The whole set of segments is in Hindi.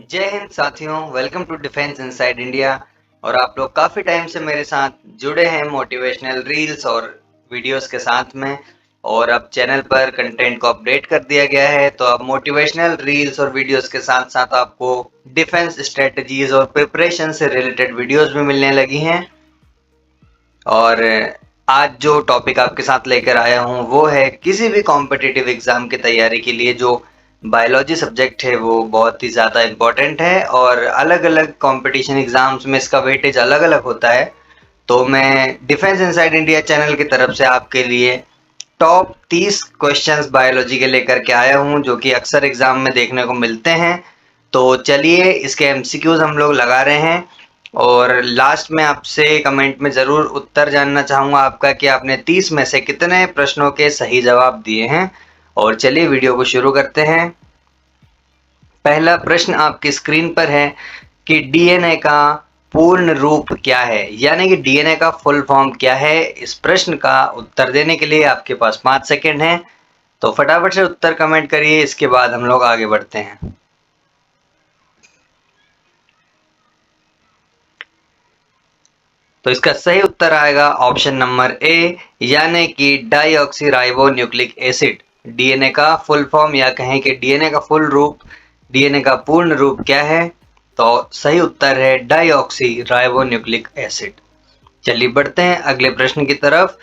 जय हिंद साथियों, welcome to defence inside India. और आप लोग काफी टाइम से मेरे साथ जुड़े हैं मोटिवेशनल रील्स और वीडियोस के साथ में। और अब चैनल पर कंटेंट को अपडेट कर दिया गया है, तो अब मोटिवेशनल रील्स और वीडियोस के साथ साथ आपको डिफेंस स्ट्रेटजीज और प्रिपरेशन से रिलेटेड वीडियोस भी मिलने लगी हैं। और आज जो टॉपिक आपके साथ लेकर आया हूँ वो है किसी भी कॉम्पिटिटिव एग्जाम की तैयारी के लिए जो बायोलॉजी सब्जेक्ट है वो बहुत ही ज़्यादा इम्पोर्टेंट है। और अलग अलग कंपटीशन एग्जाम्स में इसका वेटेज अलग अलग होता है। तो मैं डिफेंस इनसाइड इंडिया चैनल की तरफ से आपके लिए टॉप 30 क्वेश्चंस बायोलॉजी के लेकर के आया हूँ जो कि अक्सर एग्जाम में देखने को मिलते हैं। तो चलिए इसके एमसीक्यूज हम लोग लगा रहे हैं। और लास्ट में आपसे कमेंट में ज़रूर उत्तर जानना चाहूँगा आपका कि आपने 30 में से कितने प्रश्नों के सही जवाब दिए हैं। और चलिए वीडियो को शुरू करते हैं। पहला प्रश्न आपकी स्क्रीन पर है कि डीएनए का पूर्ण रूप क्या है, यानी कि डीएनए का फुल फॉर्म क्या है। इस प्रश्न का उत्तर देने के लिए आपके पास 5 सेकंड हैं, तो फटाफट से उत्तर कमेंट करिए, इसके बाद हम लोग आगे बढ़ते हैं। तो इसका सही उत्तर आएगा ऑप्शन नंबर ए, यानी कि deoxy ribo nucleic acid. DNA का फुल फॉर्म या कहें कि डीएनए का फुल रूप, डीएनए का पूर्ण रूप क्या है, तो सही उत्तर है डाईऑक्सी राइबो न्यूक्लिक एसिड। चलिए बढ़ते हैं अगले प्रश्न की तरफ।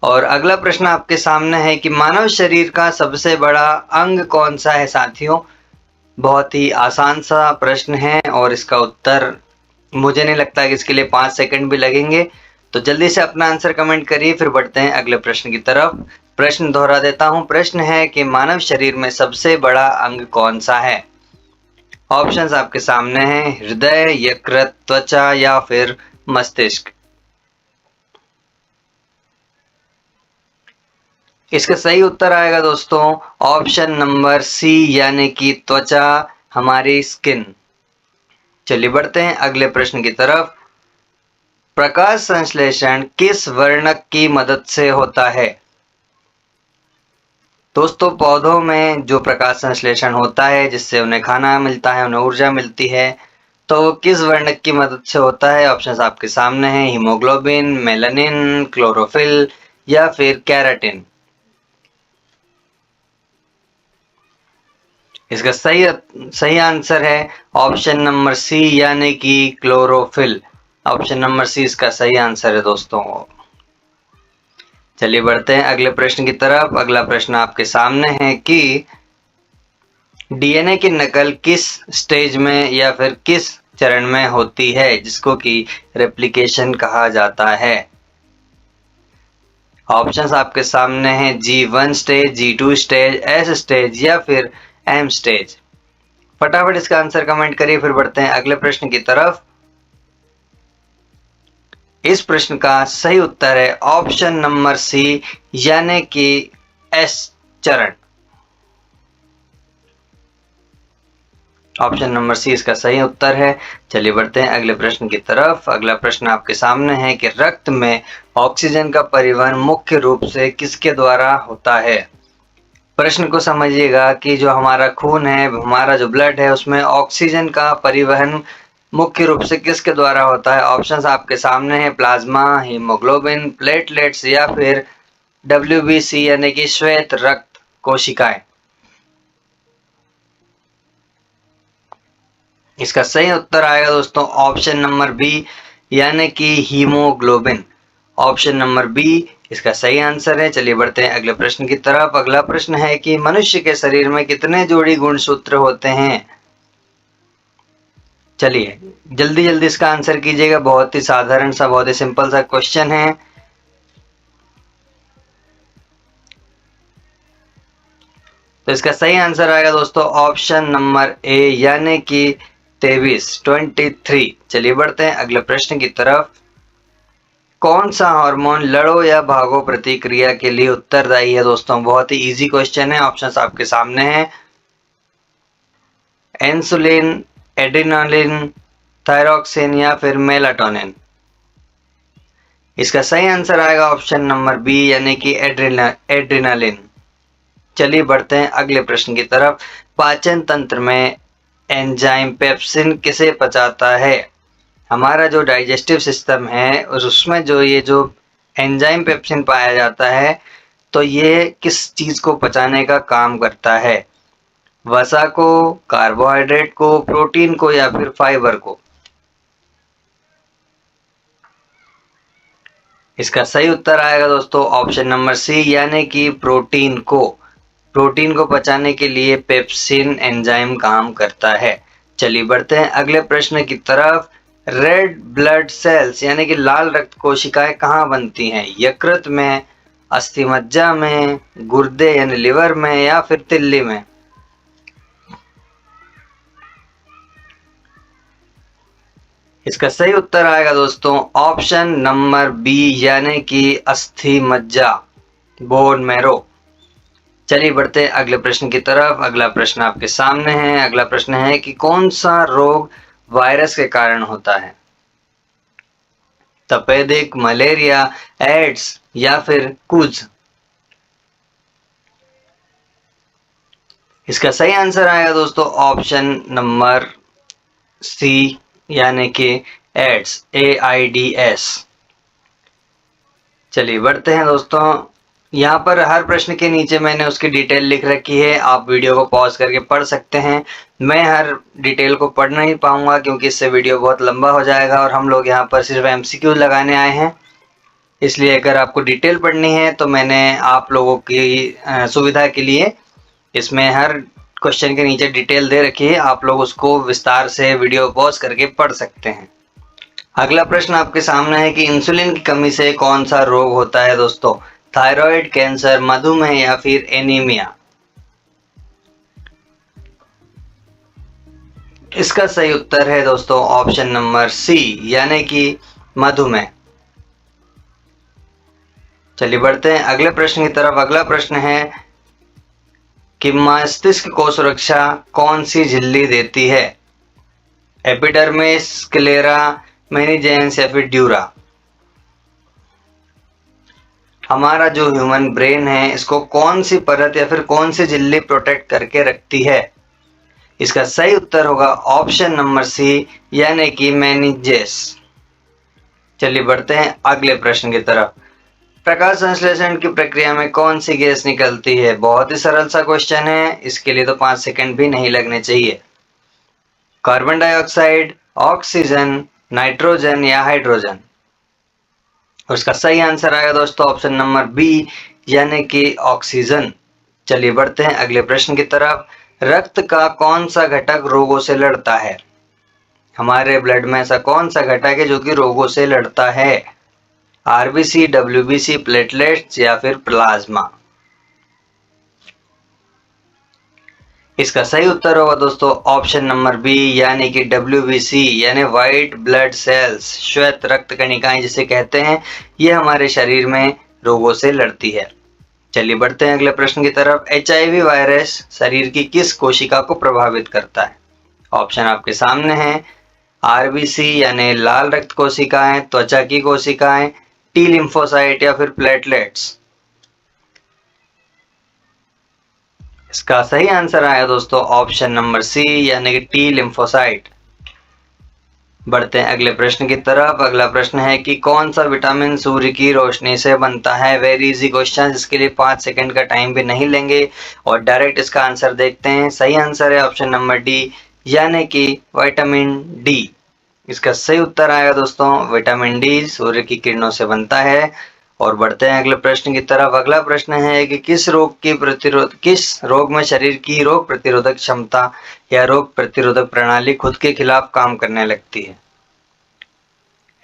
और अगला प्रश्न आपके सामने है कि मानव शरीर का सबसे बड़ा अंग कौन सा है साथियों। बहुत ही आसान सा प्रश्न है और इसका उत्तर मुझे नहीं लगता कि इसके लिए 5 सेकंड भी लगेंगे। तो जल्दी से अपना आंसर कमेंट करिए, फिर बढ़ते हैं अगले प्रश्न की तरफ। प्रश्न दोहरा देता हूँ, प्रश्न है कि मानव शरीर में सबसे बड़ा अंग कौन सा है। ऑप्शंस आपके सामने हैं, हृदय, यकृत, त्वचा या फिर मस्तिष्क। इसका सही उत्तर आएगा दोस्तों ऑप्शन नंबर सी, यानी कि त्वचा, हमारी स्किन। चलिए बढ़ते हैं अगले प्रश्न की तरफ। प्रकाश संश्लेषण किस वर्णक की मदद से होता है। दोस्तों पौधों में जो प्रकाश संश्लेषण होता है जिससे उन्हें खाना मिलता है, उन्हें ऊर्जा मिलती है, तो वो किस वर्णक की मदद से होता है। ऑप्शंस आपके सामने हैं, हीमोग्लोबिन, मेलानिन, क्लोरोफिल या फिर कैराटिन। इसका सही सही आंसर है ऑप्शन नंबर सी, यानी कि क्लोरोफिल। ऑप्शन नंबर सी इसका सही आंसर है दोस्तों। चलिए बढ़ते हैं अगले प्रश्न की तरफ। अगला प्रश्न आपके सामने है कि डीएनए की नकल किस स्टेज में या फिर किस चरण में होती है, जिसको कि रेप्लिकेशन कहा जाता है। ऑप्शंस आपके सामने हैं, G1 stage, G2 stage, S stage या फिर M स्टेज। फटाफट इसका आंसर कमेंट करिए, फिर बढ़ते हैं अगले प्रश्न की तरफ। इस प्रश्न का सही उत्तर है ऑप्शन नंबर सी, यानी कि एस चरण। ऑप्शन नंबर सी इसका सही उत्तर है। चलिए बढ़ते हैं अगले प्रश्न की तरफ। अगला प्रश्न आपके सामने है कि रक्त में ऑक्सीजन का परिवहन मुख्य रूप से किसके द्वारा होता है। प्रश्न को समझिएगा कि जो हमारा खून है, हमारा जो ब्लड है, उसमें ऑक्सीजन का परिवहन मुख्य रूप से किसके द्वारा होता है। ऑप्शंस आपके सामने हैं, प्लाज्मा, हीमोग्लोबिन, प्लेटलेट्स या फिर WBC यानी कि श्वेत रक्त कोशिकाएं। इसका सही उत्तर आएगा दोस्तों ऑप्शन नंबर बी, यानी कि हीमोग्लोबिन। ऑप्शन नंबर बी इसका सही आंसर है। चलिए बढ़ते हैं अगले प्रश्न की तरफ। अगला प्रश्न है कि मनुष्य के शरीर में कितने जोड़ी गुणसूत्र होते हैं। चलिए जल्दी जल्दी इसका आंसर कीजिएगा, बहुत ही साधारण सा, बहुत ही सिंपल सा क्वेश्चन है। तो इसका सही आंसर आएगा दोस्तों ऑप्शन नंबर ए, यानी कि 23। चलिए बढ़ते हैं अगले प्रश्न की तरफ। कौन सा हार्मोन लड़ो या भागो प्रतिक्रिया के लिए उत्तरदायी है दोस्तों। बहुत ही इजी क्वेश्चन है। ऑप्शंस आपके सामने हैं, इंसुलिन, एड्रेनालिन, थायरोक्सिन या फिर मेलाटोनिन। इसका सही आंसर आएगा ऑप्शन नंबर बी, यानी कि एड्रेनालिन। चलिए बढ़ते हैं अगले प्रश्न की तरफ। पाचन तंत्र में एंजाइम पेप्सिन किसे पचाता है? हमारा जो डाइजेस्टिव सिस्टम है उसमें जो एंजाइम पेप्सिन पाया जाता है, तो ये किस चीज को पचाने का काम करता है? वसा को, कार्बोहाइड्रेट को, प्रोटीन को या फिर फाइबर को? इसका सही उत्तर आएगा दोस्तों ऑप्शन नंबर सी, यानी कि प्रोटीन को। प्रोटीन को पचाने के लिए पेप्सिन एंजाइम काम करता है। चलिए बढ़ते हैं अगले प्रश्न की तरफ। रेड ब्लड सेल्स यानी कि लाल रक्त कोशिकाएं कहाँ बनती हैं? यकृत में, अस्थि मज्जा में, गुर्दे यानी लिवर में या फिर तिल्ली में? इसका सही उत्तर आएगा दोस्तों ऑप्शन नंबर बी, यानी कि अस्थि मज्जा, बोन मैरो। चलिए बढ़ते हैं अगले प्रश्न की तरफ। अगला प्रश्न आपके सामने है। अगला प्रश्न है कि कौन सा रोग वायरस के कारण होता है? तपेदिक, मलेरिया, एड्स या फिर कुज? इसका सही आंसर आएगा दोस्तों ऑप्शन नंबर सी, यानी कि एड्स, AIDS। चलिए बढ़ते हैं दोस्तों। यहाँ पर हर प्रश्न के नीचे मैंने उसकी डिटेल लिख रखी है, आप वीडियो को पॉज करके पढ़ सकते हैं। मैं हर डिटेल को पढ़ नहीं पाऊंगा क्योंकि इससे वीडियो बहुत लंबा हो जाएगा और हम लोग यहाँ पर सिर्फ MCQ लगाने आए हैं। इसलिए अगर आपको डिटेल पढ़नी है तो मैंने आप लोगों की सुविधा के लिए इसमें हर क्वेश्चन के नीचे डिटेल दे रखी है, आप लोग उसको विस्तार से वीडियो पॉज करके पढ़ सकते हैं। अगला प्रश्न आपके सामने है कि इंसुलिन की कमी से कौन सा रोग होता है दोस्तों? थायराइड, कैंसर, मधुमेह या फिर एनीमिया? इसका सही उत्तर है दोस्तों ऑप्शन नंबर सी, यानी कि मधुमेह। चलिए बढ़ते हैं अगले प्रश्न की तरफ। अगला प्रश्न है कि मस्तिष्क को सुरक्षा कौन सी झिल्ली देती है? एपिडर्मिस, स्क्लेरा, मेनिजेंस या फिर ड्यूरा? हमारा जो ह्यूमन ब्रेन है इसको कौन सी परत या फिर कौन सी झिल्ली प्रोटेक्ट करके रखती है? इसका सही उत्तर होगा ऑप्शन नंबर सी, यानी कि मेनिजेस। चलिए बढ़ते हैं अगले प्रश्न की तरफ। प्रकाश संश्लेषण की प्रक्रिया में कौन सी गैस निकलती है? बहुत ही सरल सा क्वेश्चन है, इसके लिए तो 5 सेकंड भी नहीं लगने चाहिए। कार्बन डाइऑक्साइड, ऑक्सीजन, नाइट्रोजन या हाइड्रोजन? उसका सही आंसर आएगा दोस्तों ऑप्शन नंबर बी, यानी कि ऑक्सीजन। चलिए बढ़ते हैं अगले प्रश्न की तरफ। रक्त का कौन सा घटक रोगों से लड़ता है? हमारे ब्लड में ऐसा कौन सा घटक है जो कि रोगों से लड़ता है? RBC, WBC, प्लेटलेट्स या फिर प्लाज्मा? इसका सही उत्तर होगा दोस्तों ऑप्शन नंबर बी, यानी कि WBC, यानी व्हाइट ब्लड सेल्स, श्वेत रक्त कणिकाएं जिसे कहते हैं, ये हमारे शरीर में रोगों से लड़ती है। चलिए बढ़ते हैं अगले प्रश्न की तरफ। HIV वायरस शरीर की किस कोशिका को प्रभावित करता है? ऑप्शन आपके सामने हैं। RBC यानी लाल रक्त कोशिकाएं, त्वचा की कोशिकाएं, T लिम्फोसाइट या फिर प्लेटलेट्स? इसका सही आंसर आया दोस्तों ऑप्शन नंबर सी, यानी कि T लिम्फोसाइट। बढ़ते हैं अगले प्रश्न की तरफ। अगला प्रश्न है कि कौन सा विटामिन सूर्य की रोशनी से बनता है? वेरी इजी क्वेश्चन, इसके लिए 5 सेकंड का टाइम भी नहीं लेंगे और डायरेक्ट इसका आंसर देखते हैं। सही आंसर है ऑप्शन नंबर डी, यानी कि विटामिन डी। इसका सही उत्तर आएगा दोस्तों विटामिन डी सूर्य की किरणों से बनता है। और बढ़ते हैं अगले प्रश्न की तरफ। अगला प्रश्न है कि किस रोग में शरीर की रोग प्रतिरोधक क्षमता या रोग प्रतिरोधक प्रणाली खुद के खिलाफ काम करने लगती है?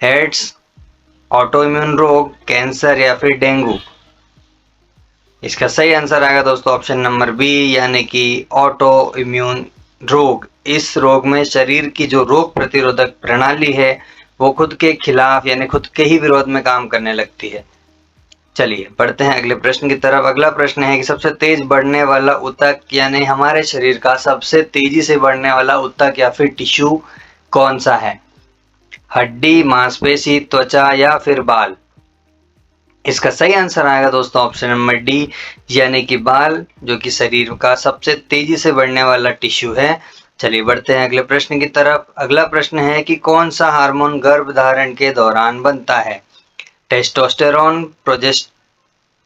एड्स, ऑटो इम्यून रोग, कैंसर या फिर डेंगू? इसका सही आंसर आएगा दोस्तों ऑप्शन नंबर बी, यानी कि ऑटो इम्यून रोग। इस रोग में शरीर की जो रोग प्रतिरोधक प्रणाली है वो खुद के खिलाफ यानी खुद के ही विरोध में काम करने लगती है। चलिए बढ़ते हैं अगले प्रश्न की तरफ। अगला प्रश्न है कि सबसे तेज बढ़ने वाला ऊतक यानी हमारे शरीर का सबसे तेजी से बढ़ने वाला ऊतक या फिर टिश्यू कौन सा है? हड्डी, मांसपेशी, त्वचा या फिर बाल? इसका सही आंसर आएगा दोस्तों ऑप्शन नंबर डी, यानी कि बाल, जो कि शरीर का सबसे तेजी से बढ़ने वाला टिश्यू है चलिए बढ़ते हैं अगले प्रश्न की तरफ। अगला प्रश्न है कि कौन सा हार्मोन गर्भधारण के दौरान बनता है? टेस्टोस्टेरोन,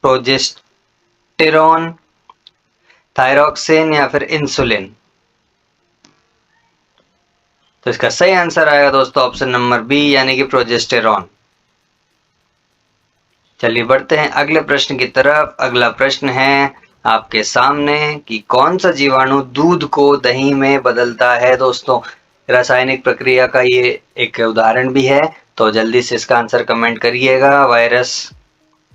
प्रोजेस्टेरोन, थायरॉक्सिन या फिर इंसुलिन? तो इसका सही आंसर आएगा दोस्तों ऑप्शन नंबर बी यानी कि प्रोजेस्टेरोन। चलिए बढ़ते हैं अगले प्रश्न की तरफ। अगला प्रश्न है आपके सामने कि कौन सा जीवाणु दूध को दही में बदलता है? दोस्तों रासायनिक प्रक्रिया का ये एक उदाहरण भी है, तो जल्दी से इसका आंसर कमेंट करिएगा। वायरस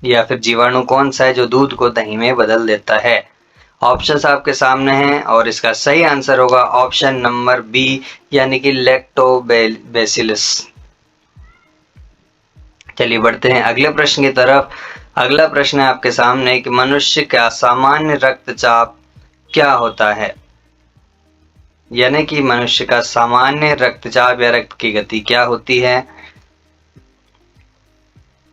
या फिर जीवाणु कौन सा है जो दूध को दही में बदल देता है? ऑप्शंस आपके सामने हैं और इसका सही आंसर होगा ऑप्शन नंबर बी यानी कि लैक्टोबैसिलस। चलिए बढ़ते हैं अगले प्रश्न की तरफ। अगला प्रश्न है आपके सामने कि मनुष्य का सामान्य रक्तचाप क्या होता है? यानी कि मनुष्य का सामान्य रक्तचाप या रक्त की गति क्या होती है?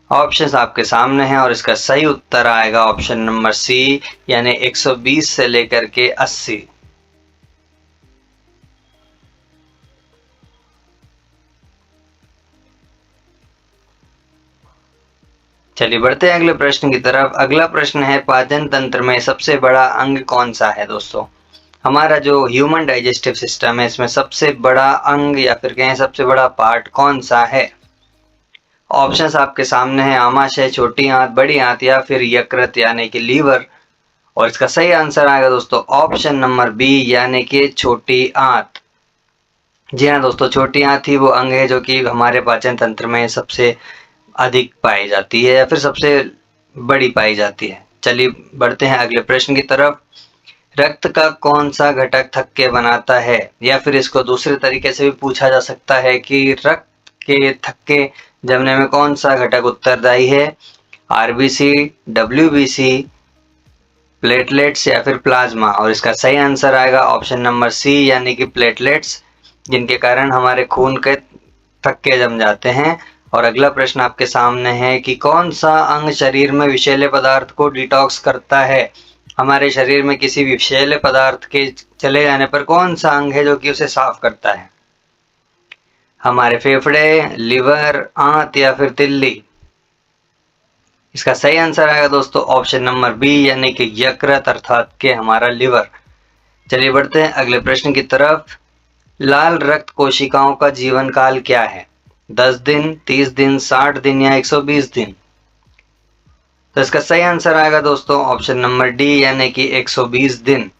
ऑप्शंस आपके सामने हैं और इसका सही उत्तर आएगा ऑप्शन नंबर सी यानी 120 से लेकर के 80। चलिए बढ़ते हैं अगले प्रश्न की तरफ। अगला प्रश्न है पाचन तंत्र में सबसे बड़ा अंग कौन सा है? दोस्तों हमारा जो ह्यूमन डाइजेस्टिव सिस्टम है इसमें सबसे बड़ा अंग या फिर कहें सबसे बड़ा पार्ट कौन सा है? ऑप्शंस आपके सामने हैं आमाशय, छोटी आंत, बड़ी आंत या फिर यकृत यानी कि लीवर। और इसका सही आंसर आएगा दोस्तों ऑप्शन नंबर बी यानी कि छोटी आंत। जी हाँ दोस्तों, छोटी आंत ही वो अंग है जो कि हमारे पाचन तंत्र में सबसे अधिक पाई जाती है या फिर सबसे बड़ी पाई जाती है। चलिए बढ़ते हैं अगले प्रश्न की तरफ। रक्त का कौन सा घटक थक्के बनाता है? या फिर इसको दूसरे तरीके से भी पूछा जा सकता है कि रक्त के थक्के जमने में कौन सा घटक उत्तरदायी है? आरबीसी, डब्ल्यूबीसी, प्लेटलेट्स या फिर प्लाज्मा? और इसका सही आंसर आएगा ऑप्शन नंबर सी यानी कि प्लेटलेट्स, जिनके कारण हमारे खून के थक्के जम जाते हैं। और अगला प्रश्न आपके सामने है कि कौन सा अंग शरीर में विषैले पदार्थ को डिटॉक्स करता है? हमारे शरीर में किसी भी विषैले पदार्थ के चले जाने पर कौन सा अंग है जो कि उसे साफ करता है? हमारे फेफड़े, लिवर, आंत या फिर तिल्ली? इसका सही आंसर आएगा दोस्तों ऑप्शन नंबर बी यानी कि यकृत अर्थात के हमारा लिवर। चलिए बढ़ते हैं अगले प्रश्न की तरफ। लाल रक्त कोशिकाओं का जीवन काल क्या है? 10 दिन, 30 दिन, 60 दिन या 120 दिन? तो इसका सही आंसर आएगा दोस्तों ऑप्शन नंबर डी यानी कि 120 दिन,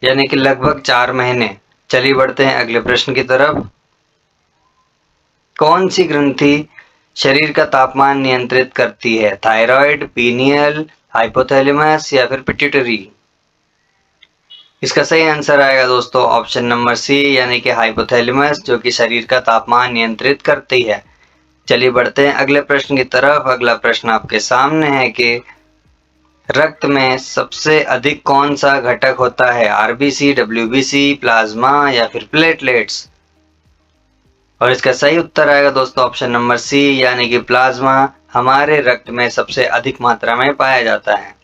यानी कि लगभग 4 महीने। चलिए बढ़ते हैं अगले प्रश्न की तरफ। कौन सी ग्रंथि शरीर का तापमान नियंत्रित करती है? थायराइड, पीनियल, हाइपोथैलेमस या फिर पिट्यूटरी? इसका सही आंसर आएगा दोस्तों ऑप्शन नंबर सी यानी कि हाइपोथैलेमस, जो कि शरीर का तापमान नियंत्रित करती है। चलिए बढ़ते हैं अगले प्रश्न की तरफ। अगला प्रश्न आपके सामने है कि रक्त में सबसे अधिक कौन सा घटक होता है? आरबीसी, डब्ल्यूबीसी, प्लाज्मा या फिर प्लेटलेट्स? और इसका सही उत्तर आएगा दोस्तों ऑप्शन नंबर सी यानी कि प्लाज्मा हमारे रक्त में सबसे अधिक मात्रा में पाया जाता है।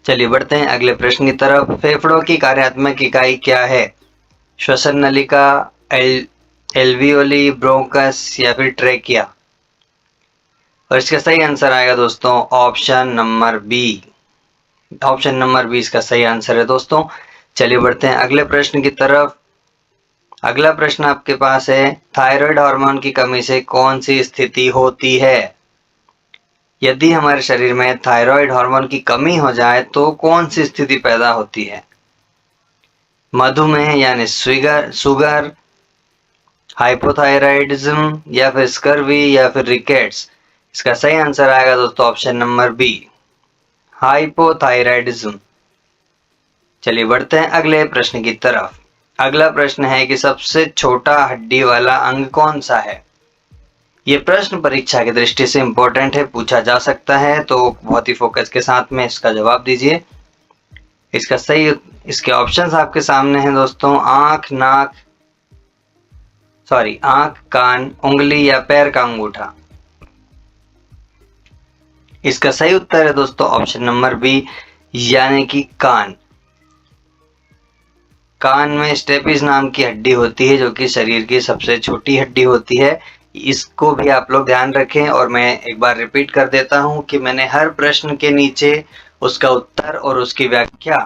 चलिए बढ़ते हैं अगले प्रश्न की तरफ। फेफड़ों की कार्यात्मक इकाई क्या है? श्वसन नलिका, एल्वियोली, ब्रोंकस या फिर ट्रेकिया? और इसका सही आंसर आएगा दोस्तों option number B. Option number B इसका सही आंसर है दोस्तों। चलिए बढ़ते हैं अगले प्रश्न की तरफ। अगला प्रश्न आपके पास है थायराइड हार्मोन की कमी से कौन सी स्थिति होती है? यदि हमारे शरीर में थायराइड हार्मोन की कमी हो जाए तो कौन सी स्थिति पैदा होती है? मधुमेह यानी शुगर, हाइपोथायराइडिज्म या फिर स्कर्वी या फिर रिकेट्स? इसका सही आंसर आएगा दोस्तों ऑप्शन नंबर बी, हाइपोथायराइडिज्म। चलिए बढ़ते हैं अगले प्रश्न की तरफ। अगला प्रश्न है कि सबसे छोटा हड्डी वाला अंग कौन सा है? ये प्रश्न परीक्षा की दृष्टि से इंपॉर्टेंट है, पूछा जा सकता है, तो बहुत ही फोकस के साथ में इसका जवाब दीजिए। इसके ऑप्शंस आपके सामने हैं दोस्तों। आंख, कान, उंगली या पैर का अंगूठा? इसका सही उत्तर है दोस्तों ऑप्शन नंबर बी, यानी कि कान। कान में स्टेपिस नाम की हड्डी होती है जो कि शरीर की सबसे छोटी हड्डी होती है। इसको भी आप लोग ध्यान रखें। और मैं एक बार रिपीट कर देता हूं कि मैंने हर प्रश्न के नीचे उसका उत्तर और उसकी व्याख्या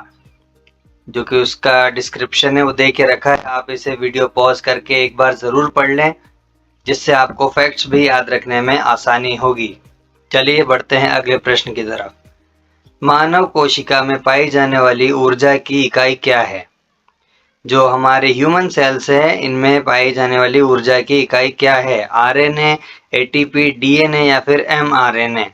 जो कि उसका डिस्क्रिप्शन है वो दे के रखा है। आप इसे वीडियो पॉज करके एक बार जरूर पढ़ लें, जिससे आपको फैक्ट्स भी याद रखने में आसानी होगी। चलिए बढ़ते हैं अगले प्रश्न की तरफ। मानव कोशिका में पाई जाने वाली ऊर्जा की इकाई क्या है? जो हमारे ह्यूमन सेल्स है इनमें पाई जाने वाली ऊर्जा की इकाई क्या है? आरएनए, एटीपी, डीएनए या फिर एमआरएनए?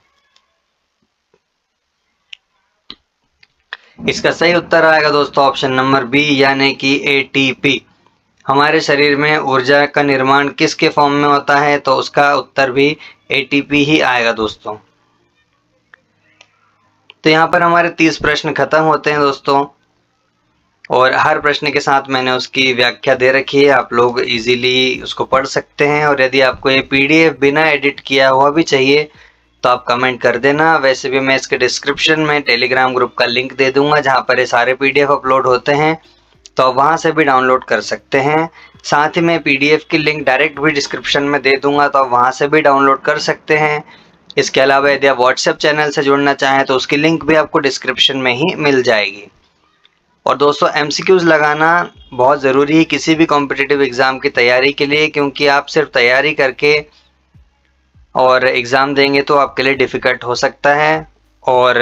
इसका सही उत्तर आएगा दोस्तों ऑप्शन नंबर बी, यानी कि एटीपी। हमारे शरीर में ऊर्जा का निर्माण किसके फॉर्म में होता है? तो उसका उत्तर भी एटीपी ही आएगा दोस्तों। तो यहाँ पर हमारे 30 प्रश्न खत्म होते हैं दोस्तों, और हर प्रश्न के साथ मैंने उसकी व्याख्या दे रखी है। आप लोग इजीली उसको पढ़ सकते हैं। और यदि आपको ये पीडीएफ बिना एडिट किया हुआ भी चाहिए तो आप कमेंट कर देना। वैसे भी मैं इसके डिस्क्रिप्शन में टेलीग्राम ग्रुप का लिंक दे दूंगा जहाँ पर ये सारे पीडीएफ अपलोड होते हैं, तो आप वहाँ से भी डाउनलोड कर सकते हैं। साथ ही मैं पीडीएफ की लिंक डायरेक्ट भी डिस्क्रिप्शन में दे दूंगा, तो आप वहाँ से भी डाउनलोड कर सकते हैं। इसके अलावा यदि आप व्हाट्सएप चैनल से जुड़ना चाहें तो उसकी लिंक भी आपको डिस्क्रिप्शन में ही मिल जाएगी। और दोस्तों एमसीक्यूज लगाना बहुत ज़रूरी है किसी भी कॉम्पिटिटिव एग्ज़ाम की तैयारी के लिए, क्योंकि आप सिर्फ तैयारी करके और एग्ज़ाम देंगे तो आपके लिए डिफ़िकल्ट हो सकता है। और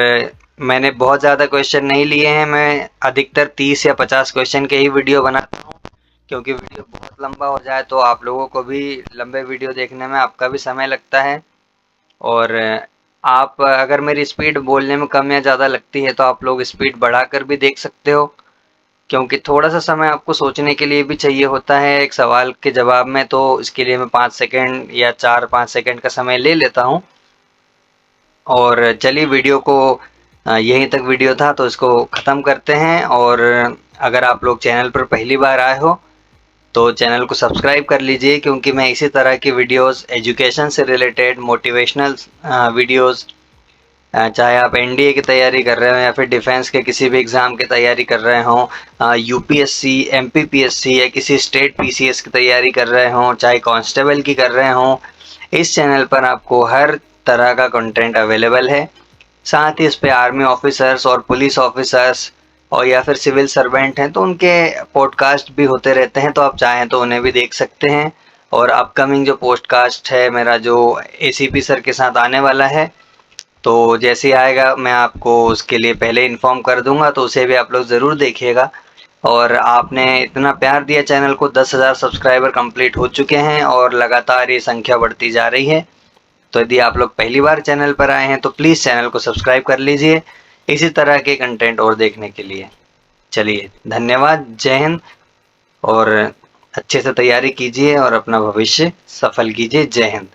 मैंने बहुत ज़्यादा क्वेश्चन नहीं लिए हैं, मैं अधिकतर 30 या 50 क्वेश्चन के ही वीडियो बनाता हूँ, क्योंकि वीडियो बहुत लंबा हो जाए तो आप लोगों को भी लंबे वीडियो देखने में आपका भी समय लगता है। और आप अगर मेरी स्पीड बोलने में कम या ज़्यादा लगती है तो आप लोग स्पीड बढ़ाकर भी देख सकते हो, क्योंकि थोड़ा सा समय आपको सोचने के लिए भी चाहिए होता है एक सवाल के जवाब में। तो इसके लिए मैं 5 सेकंड या 4-5 सेकंड का समय ले लेता हूँ। और चलिए वीडियो को यहीं तक वीडियो था तो इसको ख़त्म करते हैं। और अगर आप लोग चैनल पर पहली बार आए हो तो चैनल को सब्सक्राइब कर लीजिए, क्योंकि मैं इसी तरह की वीडियोस एजुकेशन से रिलेटेड मोटिवेशनल वीडियोस, चाहे आप एनडीए की तैयारी कर रहे हो या फिर डिफेंस के किसी भी एग्ज़ाम की तैयारी कर रहे हो, यूपीएससी, एमपीपीएससी या किसी स्टेट पीसीएस की तैयारी कर रहे हो, चाहे कांस्टेबल की कर रहे हो, इस चैनल पर आपको हर तरह का कंटेंट अवेलेबल है। साथ ही इस पे आर्मी ऑफिसर्स और पुलिस ऑफिसर्स और या फिर सिविल सर्वेंट हैं तो उनके पॉडकास्ट भी होते रहते हैं, तो आप चाहें तो उन्हें भी देख सकते हैं। और अपकमिंग जो पॉडकास्ट है मेरा जो एसीपी सर के साथ आने वाला है, तो जैसे ही आएगा मैं आपको उसके लिए पहले इन्फॉर्म कर दूंगा, तो उसे भी आप लोग ज़रूर देखिएगा। और आपने इतना प्यार दिया चैनल को, 10,000 सब्सक्राइबर कंप्लीट हो चुके हैं और लगातार ये संख्या बढ़ती जा रही है। तो यदि आप लोग पहली बार चैनल पर आए हैं तो प्लीज़ चैनल को सब्सक्राइब कर लीजिए इसी तरह के कंटेंट और देखने के लिए। चलिए धन्यवाद, जय हिंद। और अच्छे से तैयारी कीजिए और अपना भविष्य सफल कीजिए। जय हिंद।